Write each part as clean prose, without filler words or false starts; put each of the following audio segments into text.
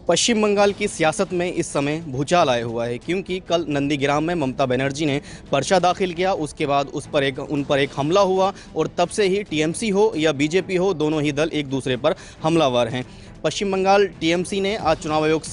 पश्चिम बंगाल की सियासत में इस समय भूचाल आया हुआ है, क्योंकि कल नंदीग्राम में ममता बनर्जी ने पर्चा दाखिल किया। उसके बाद उन पर एक हमला हुआ और तब से ही टीएमसी हो या बीजेपी हो, दोनों ही दल एक दूसरे पर हमलावर हैं। पश्चिम बंगाल टीएमसी ने आज चुनाव आयोग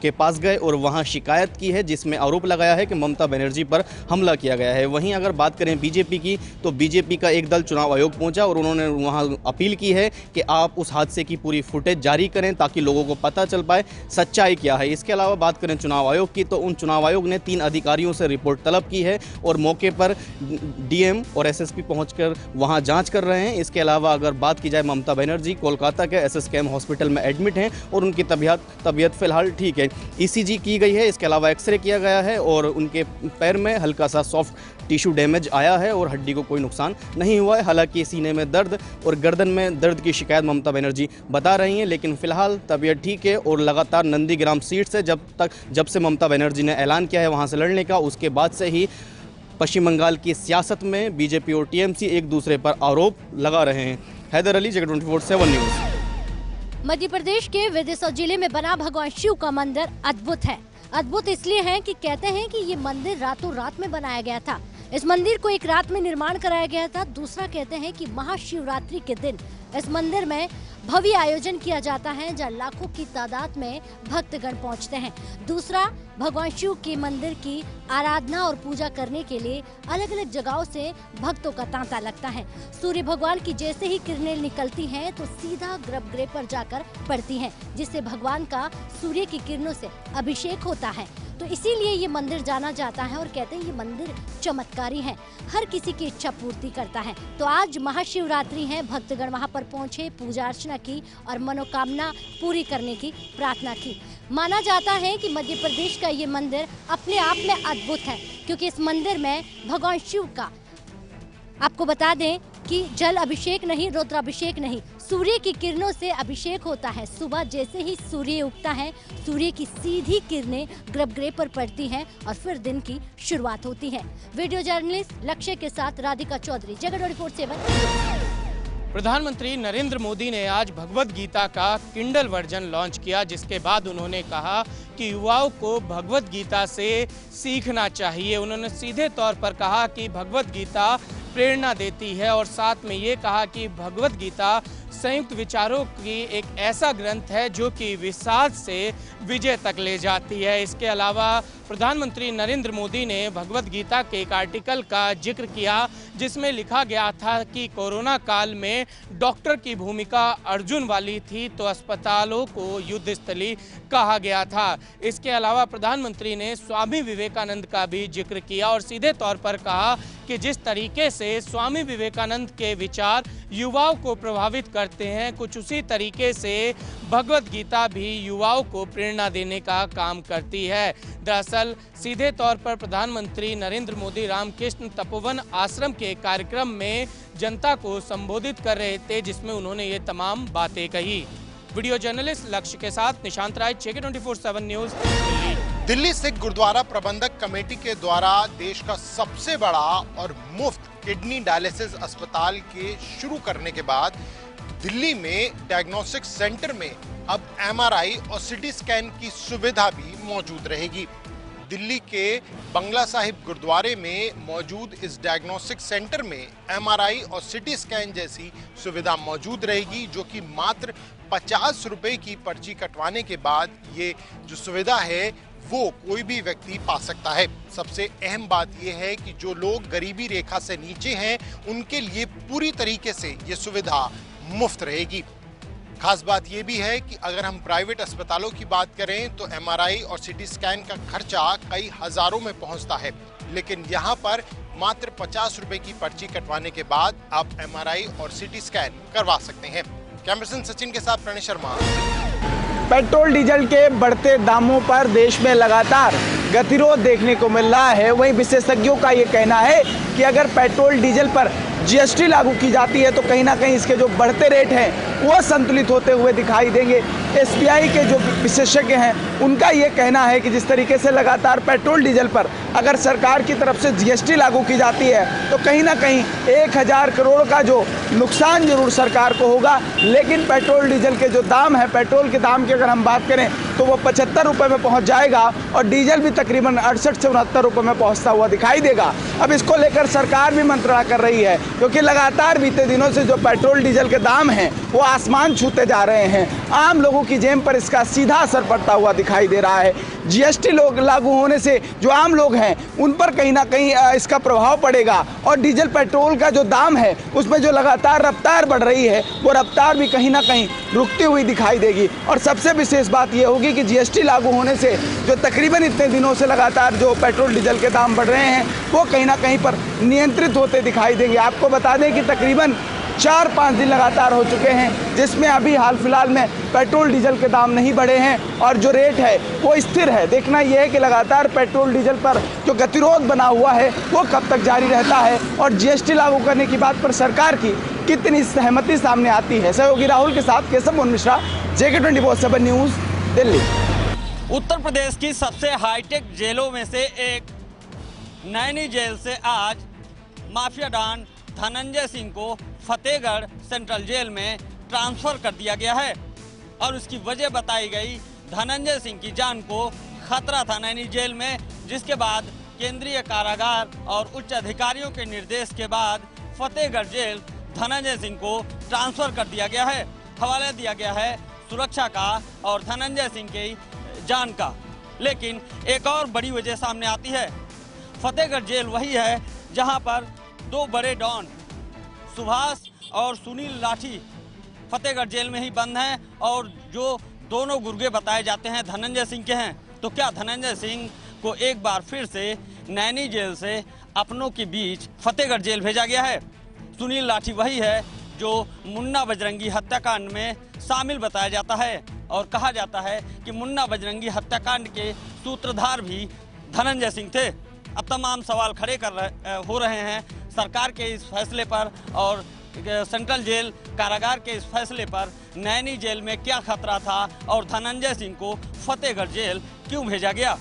के पास गए और वहां शिकायत की है, जिसमें आरोप लगाया है कि ममता बनर्जी पर हमला किया गया है। वहीं अगर बात करें बीजेपी की, तो बीजेपी का एक दल चुनाव आयोग पहुंचा और उन्होंने वहां अपील की है कि आप उस हादसे की पूरी फुटेज जारी करें ताकि लोगों को पता चल पाए सच्चाई क्या है। इसके अलावा बात करें चुनाव आयोग की, तो उन चुनाव आयोग ने 3 अधिकारियों से रिपोर्ट तलब की है और मौके पर डीएम और एसएसपी पहुंचकर वहां जांच कर रहे हैं। इसके अलावा अगर बात की जाए, ममता बनर्जी कोलकाता के एसएसकेएम हॉस्पिटल में एडमिट हैं और उनकी तबीयत फिलहाल ठीक है। ईसीजी की गई है, इसके अलावा एक्सरे किया गया है और उनके पैर में हल्का सा सॉफ्ट टिश्यू डैमेज आया है और हड्डी को कोई नुकसान नहीं हुआ है। हालांकि सीने में दर्द और गर्दन में दर्द की शिकायत ममता बनर्जी बता रही हैं, लेकिन फिलहाल तबीयत ठीक है और लगातार नंदीग्राम सीट से जब से ममता बनर्जी ने ऐलान किया है वहां से लड़ने का, उसके बाद से ही पश्चिम बंगाल की सियासत में बीजेपी और टीएमसी एक दूसरे पर आरोप लगा रहे हैं। हैदर अली, जगत 24/7 न्यूज़। मध्य प्रदेश के विदिशा जिले में बना भगवान शिव का मंदिर अद्भुत है। अद्भुत इसलिए है कि कहते हैं कि ये मंदिर रातों रात में बनाया गया था। इस मंदिर को एक रात में निर्माण कराया गया था। दूसरा कहते हैं कि महाशिवरात्रि के दिन इस मंदिर में भव्य आयोजन किया जाता है, जहाँ लाखों की तादाद में भक्तगण पहुंचते हैं। दूसरा, भगवान शिव के मंदिर की आराधना और पूजा करने के लिए अलग अलग जगहों से भक्तों का तांता लगता है। सूर्य भगवान की जैसे ही किरणें निकलती हैं तो सीधा गर्भगृह पर जाकर पड़ती हैं, जिससे भगवान का सूर्य की किरणों से अभिषेक होता है। तो इसीलिए ये मंदिर जाना जाता है और कहते हैं ये मंदिर चमत्कारी है, हर किसी की इच्छा पूर्ति करता है। तो आज महाशिवरात्रि है, भक्तगण वहां पर पहुंचे, पूजा अर्चना की और मनोकामना पूरी करने की प्रार्थना की। माना जाता है कि मध्य प्रदेश का ये मंदिर अपने आप में अद्भुत है, क्योंकि इस मंदिर में भगवान शिव का, आपको बता दें कि जल अभिषेक नहीं, रुद्राभिषेक नहीं, सूर्य की किरणों से अभिषेक होता है। सुबह जैसे ही सूर्य उगता है, सूर्य की सीधी किरणें गर्भगृह पर पड़ती हैं और फिर दिन की शुरुआत होती है। वीडियो जर्नलिस्ट लक्ष्य के साथ राधिका चौधरी, जगत 24/7। प्रधानमंत्री नरेंद्र मोदी ने आज भगवत गीता का किंडल वर्जन लॉन्च किया, जिसके बाद उन्होंने कहा कि युवाओं को भगवत गीता से सीखना चाहिए। उन्होंने सीधे तौर पर कहा कि भगवत गीता प्रेरणा देती है और साथ में ये कहा कि भगवत गीता संयुक्त विचारों की एक ऐसा ग्रंथ है जो कि विषाद से विजय तक ले जाती है। इसके अलावा प्रधानमंत्री नरेंद्र मोदी ने भगवत गीता के एक आर्टिकल का जिक्र किया, जिसमें लिखा गया था कि कोरोना काल में डॉक्टर की भूमिका अर्जुन वाली थी, तो अस्पतालों को युद्ध स्थली कहा गया था। इसके अलावा प्रधानमंत्री ने स्वामी विवेकानंद का भी जिक्र किया और सीधे तौर पर कहा कि जिस तरीके से स्वामी विवेकानंद के विचार युवाओं को प्रभावित करते हैं, कुछ उसी तरीके से भगवत गीता भी युवाओं को प्रेरणा देने का काम करती है। दरअसल सीधे तौर पर प्रधानमंत्री नरेंद्र मोदी रामकृष्ण तपोवन आश्रम के कार्यक्रम में जनता को संबोधित कर रहे थे, जिसमें उन्होंने ये तमाम बातें कही। वीडियो जर्नलिस्ट लक्ष्य के साथ निशांत राय, 24/7 न्यूज़, दिल्ली। दिल्ली सिख गुरुद्वारा प्रबंधक कमेटी के द्वारा देश का सबसे बड़ा और मुफ्त किडनी डायलिसिस अस्पताल के शुरू करने के बाद दिल्ली में डायग्नोस्टिक सेंटर में अब एमआरआई और सिटी स्कैन की सुविधा भी मौजूद रहेगी। दिल्ली के बंगला साहिब गुरुद्वारे में मौजूद इस डायग्नोस्टिक सेंटर में एमआरआई और सिटी स्कैन जैसी सुविधा मौजूद रहेगी, जो कि मात्र 50 रुपए की पर्ची कटवाने के बाद ये जो सुविधा है वो कोई भी व्यक्ति पा सकता है। सबसे अहम बात यह है कि जो लोग गरीबी रेखा से नीचे हैं उनके लिए पूरी तरीके से ये सुविधा मुफ्त रहेगी। खास बात यह भी है कि अगर हम प्राइवेट अस्पतालों की बात करें तो एमआरआई और सिटी स्कैन का खर्चा कई हजारों में पहुंचता है, लेकिन यहाँ पर मात्र 50 रुपए की पर्ची कटवाने के बाद आप एमआरआई और सिटी स्कैन करवा सकते हैं। कैमरामैन सचिन के साथ प्रणय शर्मा। पेट्रोल डीजल के बढ़ते दामों पर देश में लगातार गतिरोध देखने को मिल रहा है। वहीं विशेषज्ञों का ये कहना है कि अगर पेट्रोल डीजल पर जीएसटी लागू की जाती है तो कहीं ना कहीं इसके जो बढ़ते रेट हैं वो संतुलित होते हुए दिखाई देंगे। एसबीआई के जो विशेषज्ञ हैं उनका ये कहना है कि जिस तरीके से लगातार पेट्रोल डीजल पर अगर सरकार की तरफ से जीएसटी लागू की जाती है तो कहीं ना कहीं 1000 करोड़ का जो नुकसान जरूर सरकार को होगा, लेकिन पेट्रोल डीजल के जो दाम है, पेट्रोल के दाम की अगर हम बात करें तो वो 75 रुपये में पहुंच जाएगा और डीजल भी तकरीबन 68 से 69 रुपये में पहुंचता हुआ दिखाई देगा। अब इसको लेकर सरकार भी मंत्रणा कर रही है, क्योंकि लगातार बीते दिनों से जो पेट्रोल डीजल के दाम हैं वो आसमान छूते जा रहे हैं। आम लोगों की जेब पर इसका सीधा असर पड़ता हुआ दिखाई दे रहा है। जीएसटी लागू होने से जो आम लोग हैं उन पर कहीं ना कहीं इसका प्रभाव पड़ेगा और डीजल पेट्रोल का जो दाम है उसमें जो लगातार रफ्तार बढ़ रही है वो रफ्तार भी कहीं ना कहीं रुकती हुई दिखाई देगी। और सबसे विशेष बात ये होगी कि जीएसटी लागू होने से जो तकरीबन इतने दिनों से लगातार जो पेट्रोल डीजल के दाम बढ़ रहे हैं वो कहीं ना कहीं पर नियंत्रित होते दिखाई देंगे। आपको बता दें कि तकरीबन 4-5 दिन लगातार हो चुके हैं जिसमें अभी हाल फिलहाल में पेट्रोल डीजल के दाम नहीं बढ़े हैं और जो रेट है वो स्थिर है। देखना यह है कि लगातार पेट्रोल डीजल पर जो गतिरोध बना हुआ है वो कब तक जारी रहता है और जीएसटी लागू करने की बात पर सरकार की कितनी सहमति सामने आती है। सहयोगी राहुल के साथ केशव मोहन मिश्रा, JK24/7 न्यूज़, दिल्ली। उत्तर प्रदेश की सबसे हाईटेक जेलों में से एक नैनी जेल से आज माफिया डॉन धनंजय सिंह को फतेहगढ़ सेंट्रल जेल में ट्रांसफर कर दिया गया है और उसकी वजह बताई गई धनंजय सिंह की जान को खतरा था नैनी जेल में, जिसके बाद केंद्रीय कारागार और उच्च अधिकारियों के निर्देश के बाद फतेहगढ़ जेल धनंजय सिंह को ट्रांसफर कर दिया गया है। हवाला दिया गया है सुरक्षा का और धनंजय सिंह की जान का। लेकिन एक और बड़ी वजह सामने आती है। फतेहगढ़ जेल वही है जहां पर दो बड़े डॉन सुभाष और सुनील लाठी फतेहगढ़ जेल में ही बंद हैं और जो दोनों गुर्गे बताए जाते हैं धनंजय सिंह के हैं। तो क्या धनंजय सिंह को एक बार फिर से नैनी जेल से अपनों के बीच फतेहगढ़ जेल भेजा गया है? सुनील लाठी वही है जो मुन्ना बजरंगी हत्याकांड में शामिल बताया जाता है और कहा जाता है कि मुन्ना बजरंगी हत्याकांड के सूत्रधार भी धनंजय सिंह थे। अब तमाम सवाल खड़े हो रहे हैं सरकार के इस फैसले पर और सेंट्रल जेल कारागार के इस फैसले पर। नैनी जेल में क्या खतरा था और धनंजय सिंह को फतेहगढ़ जेल क्यों भेजा गया?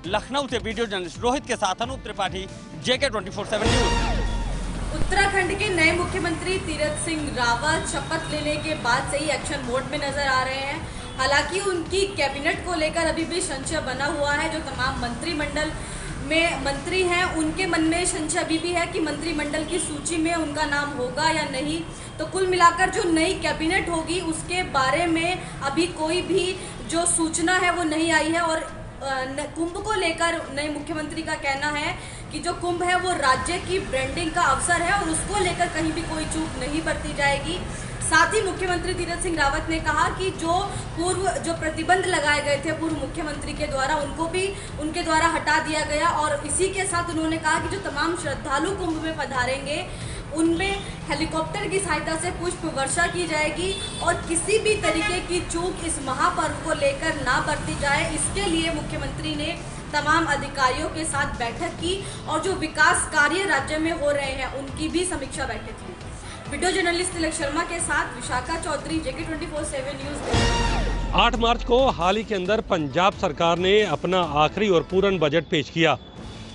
लखनऊ से वीडियो जर्नलिस्ट रोहित के साथ अनूप त्रिपाठी, JK24/7 न्यूज़। उत्तराखंड के नए मुख्यमंत्री तीरथ सिंह रावत शपथ लेने के बाद से ही एक्शन मोड में नजर आ रहे हैं। हालांकि उनकी कैबिनेट को लेकर अभी भी संशय बना हुआ है। जो तमाम मंत्रिमंडल में मंत्री हैं उनके मन में संशय अभी भी है कि मंत्रिमंडल की सूची में उनका नाम होगा या नहीं। तो कुल मिलाकर जो नई कैबिनेट होगी उसके बारे में अभी कोई भी जो सूचना है वो नहीं आई है। और कुंभ को लेकर नए मुख्यमंत्री का कहना है कि जो कुंभ है वो राज्य की ब्रांडिंग का अवसर है और उसको लेकर कहीं भी कोई चूक नहीं बरती जाएगी। साथ ही मुख्यमंत्री तीरथ सिंह रावत ने कहा कि जो प्रतिबंध लगाए गए थे पूर्व मुख्यमंत्री के द्वारा उनको भी उनके द्वारा हटा दिया गया। और इसी के साथ उन्होंने कहा कि जो तमाम श्रद्धालु कुंभ में पधारेंगे उनमें हेलीकॉप्टर की सहायता से पुष्प वर्षा की जाएगी और किसी भी तरीके की चूक इस महापर्व को लेकर ना बरती जाए। इसके लिए मुख्यमंत्री ने तमाम अधिकारियों के साथ बैठक की और जो विकास कार्य राज्य में हो रहे हैं उनकी भी समीक्षा बैठक की। वीडियो जर्नलिस्ट तिलक शर्मा के साथ विशाखा चौधरी, JK24/7 न्यूज़। 8 मार्च को हाल ही के अंदर पंजाब सरकार ने अपना आखिरी और पूर्ण बजट पेश किया।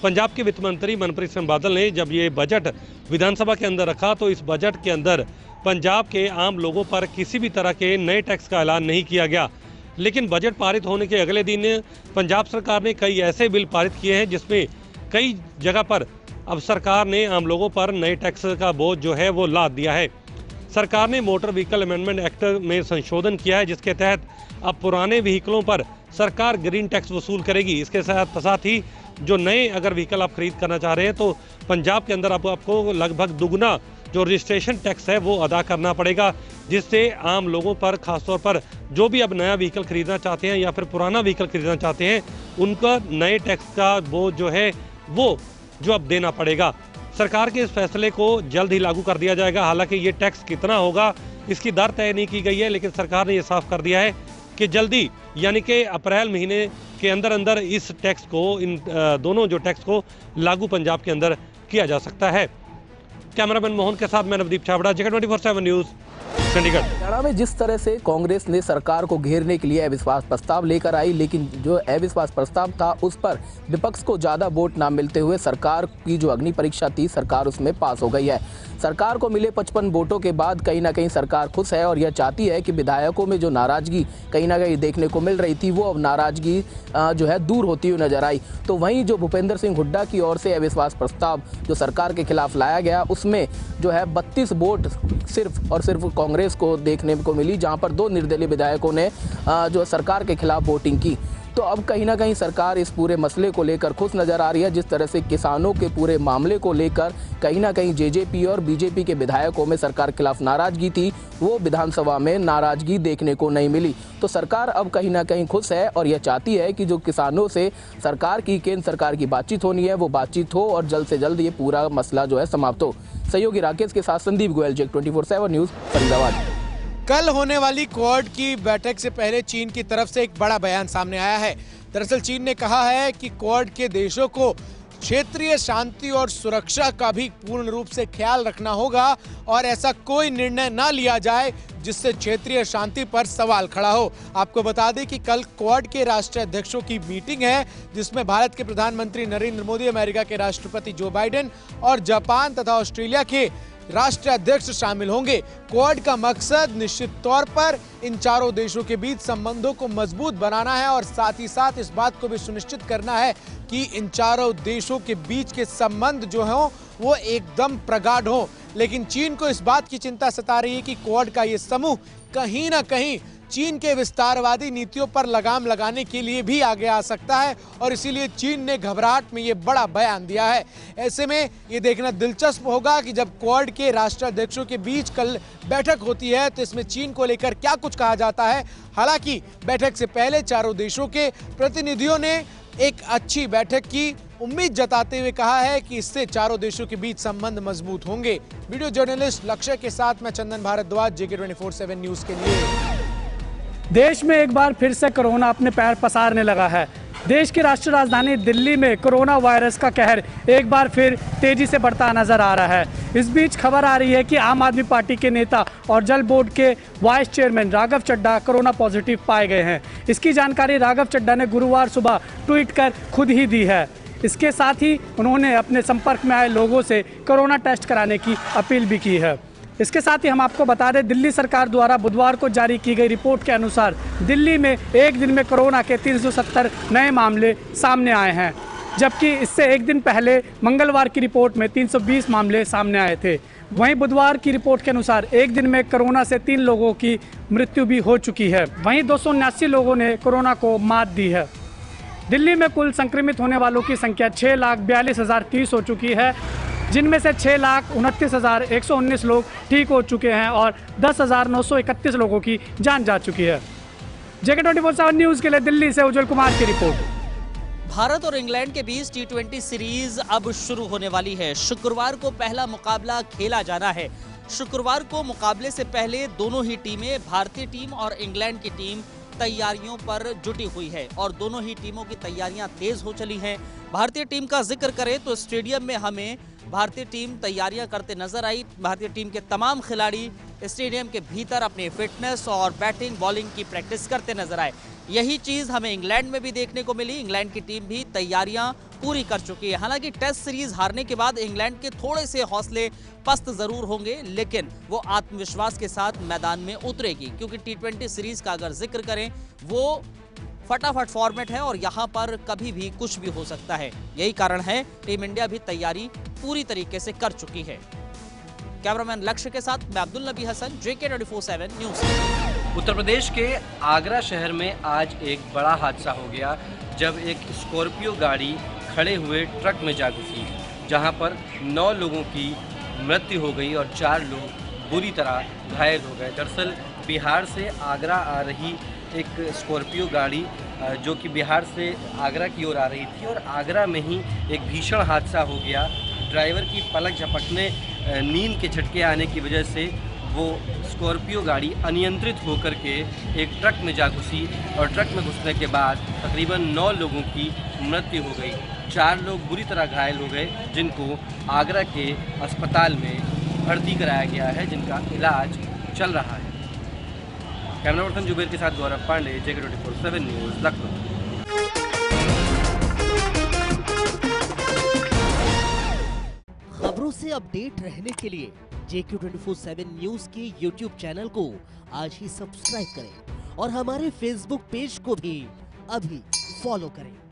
पंजाब के वित्त मंत्री मनप्रीत सिंह बादल ने जब ये बजट विधानसभा के अंदर रखा तो इस बजट के अंदर पंजाब के आम लोगों पर किसी भी तरह के नए टैक्स का ऐलान नहीं किया गया। लेकिन बजट पारित होने के अगले दिन पंजाब सरकार ने कई ऐसे बिल पारित किए हैं जिसमें कई जगह पर अब सरकार ने आम लोगों पर नए टैक्स का बोझ जो है वो लाद दिया है। सरकार ने मोटर व्हीकल अमेंडमेंट एक्ट में संशोधन किया है जिसके तहत अब पुराने व्हीकलों पर सरकार ग्रीन टैक्स वसूल करेगी। इसके साथ ही जो नए अगर व्हीकल आप खरीद करना चाह रहे हैं तो पंजाब के अंदर आपको लगभग दुगना जो रजिस्ट्रेशन टैक्स है वो अदा करना पड़ेगा, जिससे आम लोगों पर खासतौर पर जो भी अब नया व्हीकल खरीदना चाहते हैं या फिर पुराना व्हीकल खरीदना चाहते हैं उनका नए टैक्स का बोझ जो है वो जो अब देना पड़ेगा। सरकार के इस फैसले को जल्द ही लागू कर दिया जाएगा। हालांकि ये टैक्स कितना होगा इसकी दर तय नहीं की गई है, लेकिन सरकार ने ये साफ कर दिया है कि जल्दी यानी कि अप्रैल महीने के अंदर इस टैक्स को इन दोनों जो टैक्स को लागू पंजाब के अंदर किया जा सकता है। कैमरामैन मोहन के साथ मैं नवदीप छाबड़ा, JK24/7 न्यूज़। चंडीगढ़। हरियाणा में जिस तरह से कांग्रेस ने सरकार को घेरने के लिए अविश्वास प्रस्ताव लेकर आई, लेकिन जो अविश्वास प्रस्ताव था उस पर विपक्ष को ज़्यादा वोट ना मिलते हुए सरकार की जो अग्नि परीक्षा थी, सरकार उसमें पास हो गई है। सरकार को मिले 55 वोटों के बाद कहीं ना कहीं सरकार खुश है और यह चाहती है कि विधायकों में जो नाराजगी कहीं ना कहीं देखने को मिल रही थी, वो अब नाराजगी जो है दूर होती हुई नजर आई। तो वहीं जो भूपेंद्र सिंह हुड्डा की ओर से अविश्वास प्रस्ताव जो सरकार के खिलाफ लाया गया, उसमें जो है 32 वोट सिर्फ और सिर्फ कांग्रेस को देखने को मिली, जहां पर 2 निर्दलीय विधायकों ने जो सरकार के खिलाफ वोटिंग की। तो अब कहीं ना कहीं सरकार इस पूरे मसले को लेकर खुश नज़र आ रही है। जिस तरह से किसानों के पूरे मामले को लेकर कहीं ना कहीं जेजेपी और बीजेपी के विधायकों में सरकार के खिलाफ नाराजगी थी, वो विधानसभा में नाराजगी देखने को नहीं मिली। तो सरकार अब कहीं ना कहीं खुश है और यह चाहती है कि जो किसानों से सरकार की, केंद्र सरकार की बातचीत होनी है, वो बातचीत हो और जल्द से जल्द ये पूरा मसला जो है समाप्त हो। सहयोगी राकेश के साथ संदीप गोयल, जेक 24/7 न्यूज़, फरीदाबाद। कल होने वाली क्वाड की बैठक से पहले चीन की तरफ से एक बड़ा बयान सामने आया है। दरअसल चीन ने कहा है कि क्वाड के देशों को क्षेत्रीय शांति और सुरक्षा का भी पूर्ण रूप से ख्याल रखना होगा और ऐसा कोई निर्णय ना लिया जाए जिससे क्षेत्रीय शांति पर सवाल खड़ा हो। आपको बता दें कि कल क्वाड के राष्ट्रीय अध्यक्षों की मीटिंग है, जिसमें भारत के प्रधानमंत्री नरेंद्र मोदी, अमेरिका के राष्ट्रपति जो बाइडेन और जापान तथा ऑस्ट्रेलिया के राष्ट्रीय अध्यक्ष शामिल होंगे। क्वाड का मकसद निश्चित तौर पर इन चारों देशों के बीच संबंधों को मजबूत बनाना है और साथ ही साथ इस बात को भी सुनिश्चित करना है कि इन चारों देशों के बीच के संबंध जो हों वो एकदम प्रगाढ़ हों। लेकिन चीन को इस बात की चिंता सता रही है कि क्वाड का ये समूह कहीं ना कहीं चीन के विस्तारवादी नीतियों पर लगाम लगाने के लिए भी आगे आ सकता है और इसीलिए चीन ने घबराहट में ये बड़ा बयान दिया है। ऐसे में ये देखना दिलचस्प होगा कि जब क्वाड के राष्ट्राध्यक्षों के बीच कल बैठक होती है तो इसमें चीन को लेकर क्या कुछ कहा जाता है। हालांकि बैठक से पहले चारों देशों के प्रतिनिधियों ने एक अच्छी बैठक की उम्मीद जताते हुए कहा है कि इससे चारों देशों के बीच संबंध मजबूत होंगे। वीडियो जर्नलिस्ट लक्ष्य के साथ मैं चंदन भारद्वाज, जेके 24/7 न्यूज़ के लिए। देश में एक बार फिर से कोरोना अपने पैर पसारने लगा है। देश की राष्ट्रीय राजधानी दिल्ली में कोरोना वायरस का कहर एक बार फिर तेजी से बढ़ता नजर आ रहा है। इस बीच खबर आ रही है कि आम आदमी पार्टी के नेता और जल बोर्ड के vice chairman Raghav Chadha corona positive पाए गए हैं। इसकी जानकारी राघव चड्ढा ने गुरुवार सुबह ट्वीट कर खुद ही दी है। इसके साथ ही उन्होंने अपने संपर्क में आए लोगों से कोरोना टेस्ट कराने की अपील भी की है। इसके साथ ही हम आपको बता दें, दिल्ली सरकार द्वारा बुधवार को जारी की गई रिपोर्ट के अनुसार दिल्ली में एक दिन में कोरोना के 370 नए मामले सामने आए हैं, जबकि इससे एक दिन पहले मंगलवार की रिपोर्ट में 320 मामले सामने आए थे। वहीं बुधवार की रिपोर्ट के अनुसार एक दिन में कोरोना से 3 लोगों की मृत्यु भी हो चुकी है। वहीं 279 लोगों ने कोरोना को मात दी है। दिल्ली में कुल संक्रमित होने वालों की संख्या 6,42,030 हो चुकी है, जिनमें से 6,29,119 लोग ठीक हो चुके हैं और 10,931 लोगों की जान जा चुकी है। जेके 24/7 न्यूज़ के लिए दिल्ली से उज्जवल कुमार की रिपोर्ट। भारत और इंग्लैंड के बीच T20 सीरीज अब शुरू होने वाली है। शुक्रवार को पहला मुकाबला खेला जाना है। शुक्रवार को मुकाबले से पहले दोनों ही टीमें, भारतीय टीम और इंग्लैंड की टीम, तैयारियों पर जुटी हुई है और दोनों ही टीमों की तैयारियां तेज हो चली हैं। भारतीय टीम का जिक्र करें तो स्टेडियम में हमें भारतीय टीम तैयारियां करते नजर आई। भारतीय टीम के तमाम खिलाड़ी स्टेडियम के भीतर अपनी फिटनेस और बैटिंग बॉलिंग की प्रैक्टिस करते नजर आए। यही चीज़ हमें इंग्लैंड में भी देखने को मिली। इंग्लैंड की टीम भी तैयारियां पूरी कर चुकी है। हालांकि टेस्ट सीरीज हारने के बाद इंग्लैंड के थोड़े से हौसले पस्त जरूर होंगे, लेकिन वो आत्मविश्वास के साथ मैदान में उतरेगी, क्योंकि T20 सीरीज का अगर जिक्र करें वो फटाफट फॉर्मेट है और यहाँ पर कभी भी कुछ भी हो सकता है। यही कारण है टीम इंडिया भी तैयारी पूरी तरीके से कर चुकी है। कैमरामैन लक्ष्य के साथ मैं अब्दुल नबी हसन, जेके 24/7 न्यूज़। उत्तर प्रदेश के आगरा शहर में आज एक बड़ा हादसा हो गया, जब एक स्कॉर्पियो गाड़ी खड़े हुए ट्रक में जा घुसी, जहां पर 9 लोगों की मृत्यु हो गई और 4 लोग बुरी तरह घायल हो गए। दरअसल बिहार से आगरा आ रही एक स्कॉर्पियो गाड़ी जो कि बिहार से आगरा की ओर आ रही थी और आगरा में ही एक भीषण हादसा हो गया। ड्राइवर की पलक झपकने, नींद के झटके आने की वजह से वो स्कॉर्पियो गाड़ी अनियंत्रित होकर के एक ट्रक में जा घुसी और ट्रक में घुसने के बाद तकरीबन 9 लोगों की मृत्यु हो गई। 4 लोग बुरी तरह घायल हो गए, जिनको आगरा के अस्पताल में भर्ती कराया गया है, जिनका इलाज चल रहा है। कैमरा पर्सन जुबेर के साथ गौरव पांडे, JK24/7 न्यूज़, लखनऊ। खबरों से अपडेट रहने के लिए JK24/7 न्यूज़ के YouTube चैनल को आज ही सब्सक्राइब करें और हमारे Facebook पेज को भी अभी फॉलो करें।